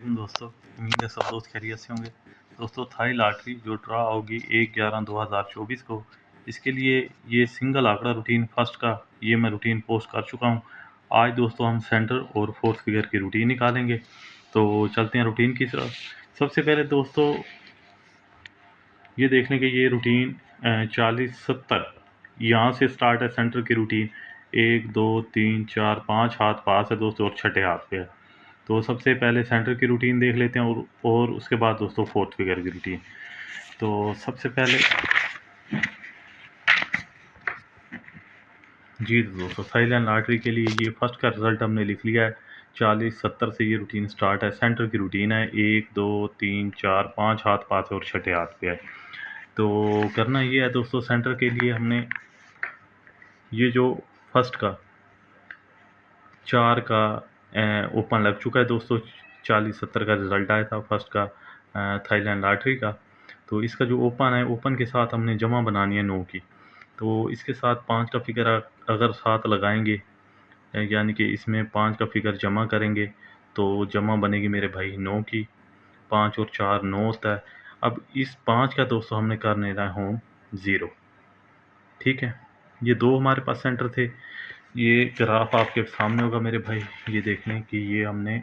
दोस्तों, उम्मीद है सब दोस्त खैरियत से होंगे। दोस्तों, थाई लॉटरी जो ड्रा होगी 1/11/2024 को, इसके लिए ये सिंगल आंकड़ा रूटीन फर्स्ट का ये मैं रूटीन पोस्ट कर चुका हूँ। आज दोस्तों हम सेंटर और फोर्थ फिगर की रूटीन निकालेंगे। तो चलते हैं रूटीन की तरफ। सबसे पहले दोस्तों ये देख लें कि ये रूटीन 40-70 यहाँ से स्टार्ट है। सेंटर की रूटीन 1 2 3 4 5 हाथ पास है दोस्तों और छठे हाथ पे है। तो सबसे पहले सेंटर की रूटीन देख लेते हैं और उसके बाद दोस्तों फोर्थ फिगर की रूटीन। तो सबसे पहले जी दोस्तों, थाईलैंड लॉटरी के लिए ये फर्स्ट का रिजल्ट हमने लिख लिया है। 40-70 से ये रूटीन स्टार्ट है। सेंटर की रूटीन है 1 2 3 4 5 हाथ पास है और छठे हाथ पे है। तो करना ये है दोस्तों, सेंटर के लिए हमने ये जो फर्स्ट का 4 का ओपन लग चुका है दोस्तों। 40-70 का रिज़ल्ट आया था फर्स्ट का थाईलैंड लॉटरी का। तो इसका जो ओपन है, ओपन के साथ हमने जमा बनानी है 9 की। तो इसके साथ 5 का फिगर अगर साथ लगाएंगे, यानी कि इसमें 5 का फिगर जमा करेंगे तो जमा बनेगी मेरे भाई 9 की। 5 और 4 9 होता है। अब इस 5 का दोस्तों हमने कर लेना है होम 0। ठीक है, ये दो हमारे पास सेंटर थे। ये ग्राफ आपके सामने होगा मेरे भाई। ये देख लें कि ये हमने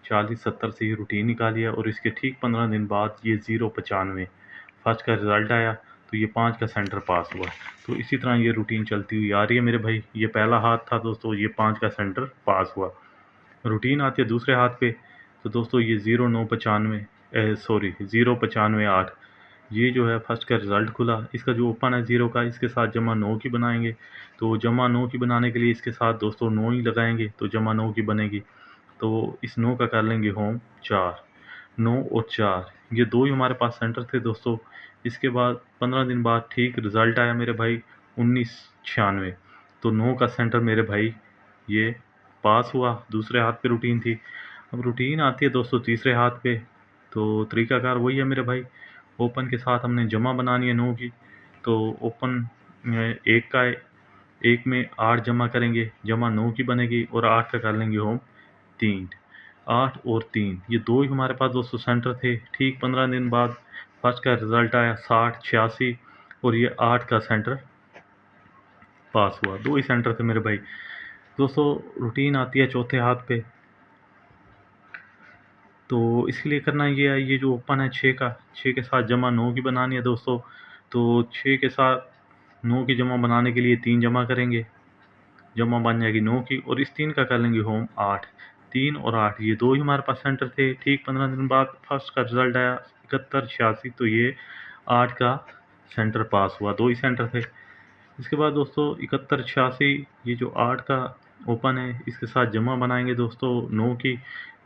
40-70 से ये रूटीन निकाली है और इसके ठीक 15 दिन बाद ये 0-95 फर्स्ट का रिज़ल्ट आया। तो ये 5 का सेंटर पास हुआ। तो इसी तरह ये रूटीन चलती हुई आ रही है मेरे भाई। ये पहला हाथ था दोस्तों, ये 5 का सेंटर पास हुआ। रूटीन आती है दूसरे हाथ पे। तो दोस्तों ये 0-9-95 सॉरी 0-95-8 ये जो है फर्स्ट का रिज़ल्ट खुला। इसका जो ओपन है 0 का, इसके साथ जमा 9 की बनाएंगे। तो जमा 9 की बनाने के लिए इसके साथ दोस्तों 9 ही लगाएंगे तो जमा 9 की बनेगी। तो इस 9 का कर लेंगे होम 4। 9 और 4 ये दो ही हमारे पास सेंटर थे दोस्तों। इसके बाद 15 दिन बाद ठीक रिज़ल्ट आया मेरे भाई 1996। तो 9 का सेंटर मेरे भाई ये पास हुआ। दूसरे हाथ पे रूटीन थी। अब रूटीन आती है दोस्तों तीसरे हाथ पे। तो तरीकाकार वही है मेरे भाई। ओपन के साथ हमने जमा बनानी है 9 की। तो ओपन एक का एक में 8 जमा करेंगे, जमा 9 की बनेगी और 8 का कर लेंगे होम 3। 8 और 3 ये दो ही हमारे पास दोस्तों सेंटर थे। ठीक 15 दिन बाद फर्स्ट का रिज़ल्ट आया 60-86 और ये 8 का सेंटर पास हुआ। दो ही सेंटर थे मेरे भाई। दोस्तों रूटीन आती है चौथे हाथ पे। तो इसके लिए करना ये है, ये जो ओपन है 6 का, 6 के साथ जमा 9 की बनानी है दोस्तों। तो 6 के साथ 9 की जमा बनाने के लिए 3 जमा करेंगे, जमा बन जाएगी 9 की और इस 3 का कर लेंगे होम 8। 3 और 8 ये दो ही हमारे पास सेंटर थे। ठीक 15 दिन बाद फर्स्ट का रिजल्ट आया 71-86 तो ये 8 का सेंटर पास हुआ। दो ही सेंटर थे। इसके बाद दोस्तों 71-86 ये जो 8 का ओपन है इसके साथ जमा बनाएंगे दोस्तों 9 की।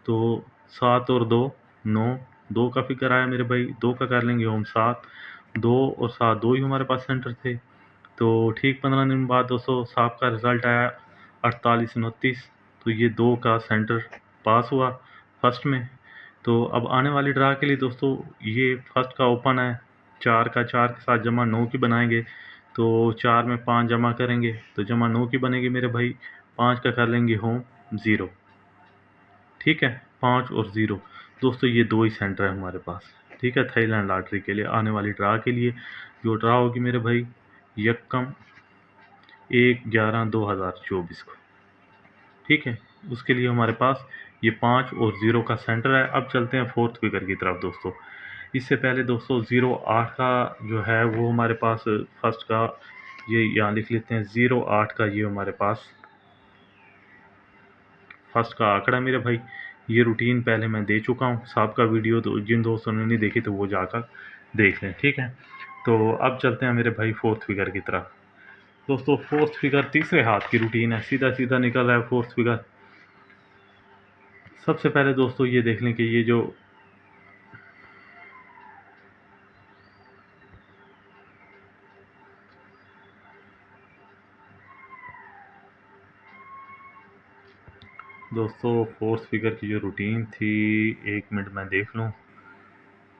तो 7 और 2 9, 2 का फिगर आया मेरे भाई। 2 का कर लेंगे होम 7। 2 और 7 दो ही हमारे पास सेंटर थे। तो ठीक 15 दिन बाद दोस्तों 7 का रिज़ल्ट आया 48-29 तो ये 2 का सेंटर पास हुआ फर्स्ट में। तो अब आने वाली ड्रा के लिए दोस्तों ये फर्स्ट का ओपन है 4 का, 4 के साथ जमा 9 की बनाएंगे। तो 4 में 5 जमा करेंगे तो जमा 9 की बनेगी मेरे भाई। 5 का कर लेंगे होम 0। ठीक है, 5 और 0 दोस्तों ये दो ही सेंटर है हमारे पास। ठीक है, थाईलैंड लॉटरी के लिए आने वाली ड्रा के लिए जो ड्रा होगी मेरे भाई यक्कम 1/11/2024 को। ठीक है, उसके लिए हमारे पास ये 5 और 0 का सेंटर है। अब चलते हैं फोर्थ फिगर की तरफ दोस्तों। इससे पहले दोस्तों 0-8 का जो है वो हमारे पास फर्स्ट का ये यहाँ लिख लेते हैं। 0-8 का ये हमारे पास फर्स्ट का आंकड़ा मेरे भाई। ये रूटीन पहले मैं दे चुका हूँ। सबका वीडियो तो जिन दोस्तों ने नहीं देखी तो वो जाकर देख लें। ठीक है, तो अब चलते हैं मेरे भाई फोर्थ फिगर की तरफ। दोस्तों फोर्थ फिगर तीसरे हाथ की रूटीन है। सीधा सीधा निकल रहा है फोर्थ फिगर। सबसे पहले दोस्तों ये देख लें कि ये जो दोस्तों फोर्थ फिगर की जो रूटीन थी, 1 मिनट मैं देख लूँ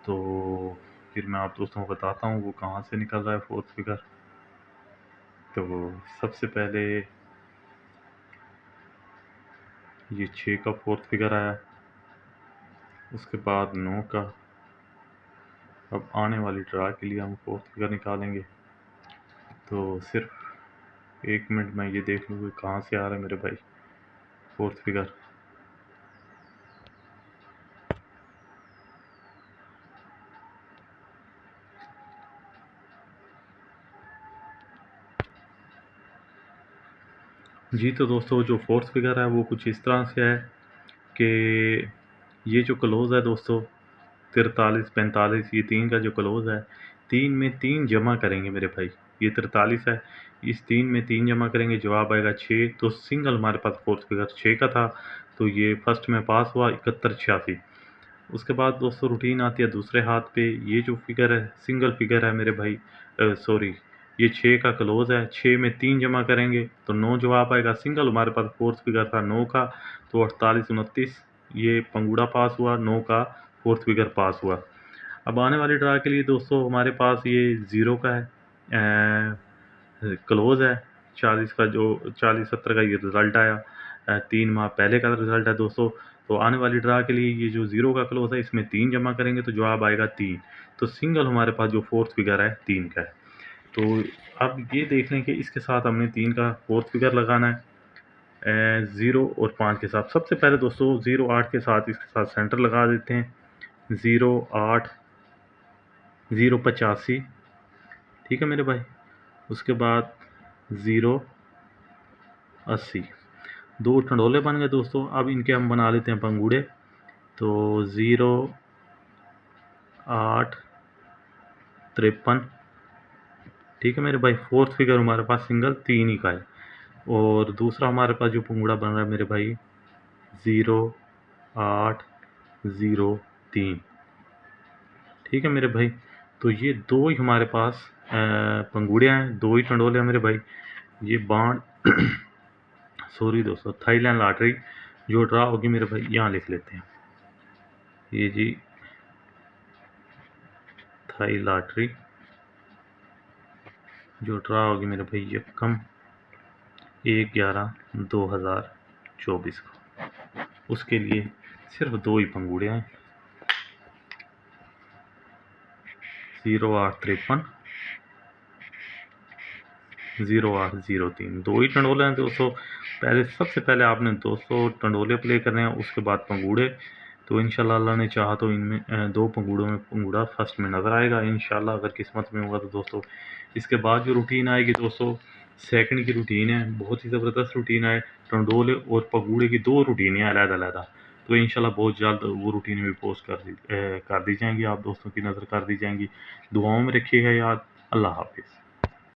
तो फिर मैं आप दोस्तों को बताता हूँ वो कहाँ से निकल रहा है फोर्थ फिगर। तो सबसे पहले ये 6 का फोर्थ फिगर आया उसके बाद 9 का। अब आने वाली ड्रा के लिए हम फोर्थ फिगर निकालेंगे, तो सिर्फ 1 मिनट में ये देख लूँ कि कहाँ से आ रहा है मेरे भाई फोर्थ फिगर। जी तो दोस्तों जो फोर्थ फिगर है वो कुछ इस तरह से है कि ये जो क्लोज़ है दोस्तों 43 45, ये 3 का जो क्लोज़ है, 3 में 3 जमा करेंगे मेरे भाई। ये 43 है, इस 3 में 3 जमा करेंगे, जवाब आएगा 6। तो सिंगल हमारे पास फोर्थ फिगर 6 का था, तो ये फर्स्ट में पास हुआ 71 86। उसके बाद दोस्तों रूटीन आती है दूसरे हाथ पे। ये जो फिगर है सिंगल फिगर है मेरे भाई, सॉरी, ये 6 का क्लोज़ है, 6 में 3 जमा करेंगे तो 9 जवाब आएगा। सिंगल हमारे पास फोर्थ फिगर था 9 का, तो 48 29, ये पंगूड़ा पास हुआ, 9 का फोर्थ फिगर पास हुआ। अब आने वाली ड्रा के लिए दोस्तों हमारे पास ये 0 का है, क्लोज़ है। 40 का जो 40 70 का ये रिज़ल्ट आया, 3 माह पहले का रिज़ल्ट है दोस्तों। तो आने वाली ड्रा के लिए ये जो 0 का क्लोज़ है इसमें 3 जमा करेंगे तो जवाब आएगा 3। तो सिंगल हमारे पास जो फोर्थ फिगर है 3 का है। तो अब ये देख लें कि इसके साथ हमने 3 का फोर्थ फिगर लगाना है, 0 और 5 के साथ। सबसे पहले दोस्तों 0 8 के साथ इसके साथ सेंटर लगा देते हैं। 0 8 0 85, ठीक है मेरे भाई। उसके बाद 0 80, 2 टंडोले बन गए दोस्तों। अब इनके हम बना लेते हैं पंगूड़े। तो 0 8 53, ठीक है मेरे भाई। फोर्थ फिगर हमारे पास सिंगल 3 ही का है। और दूसरा हमारे पास जो पंगूड़ा बन रहा है मेरे भाई 0 8 0 3, ठीक है मेरे भाई। तो ये 2 ही हमारे पास पंगूड़े हैं, 2 ही टंडोले हैं मेरे भाई। ये बाण सॉरी दोस्तों, थाईलैंड लॉटरी जो ड्रा होगी मेरे भाई यहाँ लिख लेते हैं। ये जी थाई लॉटरी जो ड्रा होगी मेरे भाई यकम 1/11/2024 को। उसके लिए सिर्फ 2 ही पंगूड़े हैं, 0 8 53 0 8 0 3, 2 ही टंडोले हैं दोस्तों। पहले सबसे पहले आपने 200 टंडोले प्ले करने हैं, उसके बाद पंगूड़े। तो इंशाल्लाह अल्लाह ने चाहा तो इनमें 2 पंगूड़ों में पंगूड़ा फर्स्ट में नज़र आएगा इंशाल्लाह, अगर किस्मत में होगा तो दोस्तों। इसके बाद जो रूटीन आएगी दोस्तों सेकंड की रूटीन है, बहुत ही ज़बरदस्त रूटीन है। टंडोले और पंगूड़े की 2 रूटीन है अलग-अलग। तो इंशाल्लाह बहुत जल्द वो रूटीन भी पोस्ट कर दी जाएंगी, आप दोस्तों की नज़र कर दी जाएंगी। दुआओं में रखिएगा याद। अल्लाह हाफिज़।